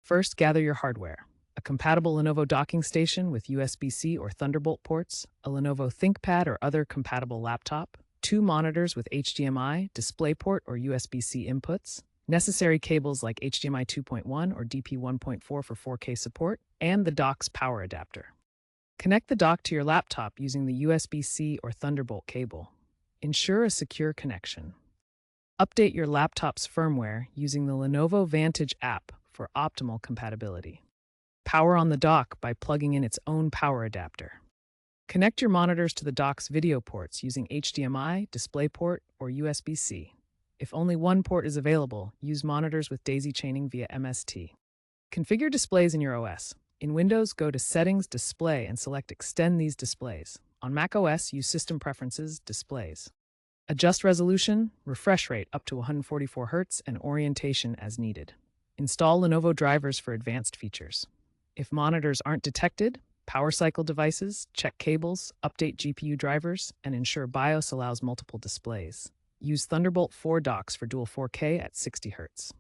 First, gather your hardware. A compatible Lenovo docking station with USB-C or Thunderbolt ports, a Lenovo ThinkPad or other compatible laptop, two monitors with HDMI, DisplayPort, or USB-C inputs, necessary cables like HDMI 2.1 or DP 1.4 for 4K support, and the dock's power adapter. Connect the dock to your laptop using the USB-C or Thunderbolt cable. Ensure a secure connection. Update your laptop's firmware using the Lenovo Vantage app for optimal compatibility. Power on the dock by plugging in its own power adapter. Connect your monitors to the dock's video ports using HDMI, DisplayPort, or USB-C. If only one port is available, use monitors with daisy chaining via MST. Configure displays in your OS. In Windows, go to Settings, Display, and select Extend these displays. On macOS, use System Preferences, Displays. Adjust resolution, refresh rate up to 144 Hz, and orientation as needed. Install Lenovo drivers for advanced features. If monitors aren't detected, power cycle devices, check cables, update GPU drivers, and ensure BIOS allows multiple displays. Use Thunderbolt 4 docks for dual 4K at 60 Hz.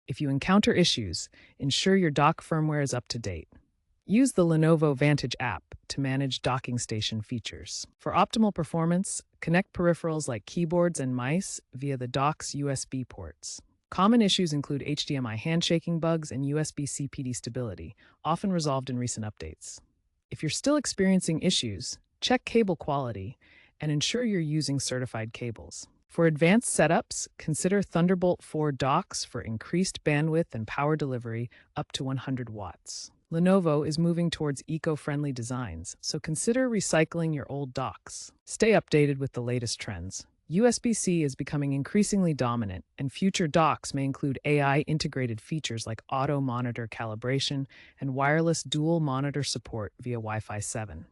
If you encounter issues, ensure your dock firmware is up to date. Use the Lenovo Vantage app to manage docking station features. For optimal performance, connect peripherals like keyboards and mice via the dock's USB ports. Common issues include HDMI handshaking bugs and USB-C PD stability, often resolved in recent updates. If you're still experiencing issues, check cable quality and ensure you're using certified cables. For advanced setups, consider Thunderbolt 4 docks for increased bandwidth and power delivery up to 100 watts. Lenovo is moving towards eco-friendly designs, so consider recycling your old docks. Stay updated with the latest trends. USB-C is becoming increasingly dominant, and future docks may include AI-integrated features like auto monitor calibration and wireless dual monitor support via Wi-Fi 7.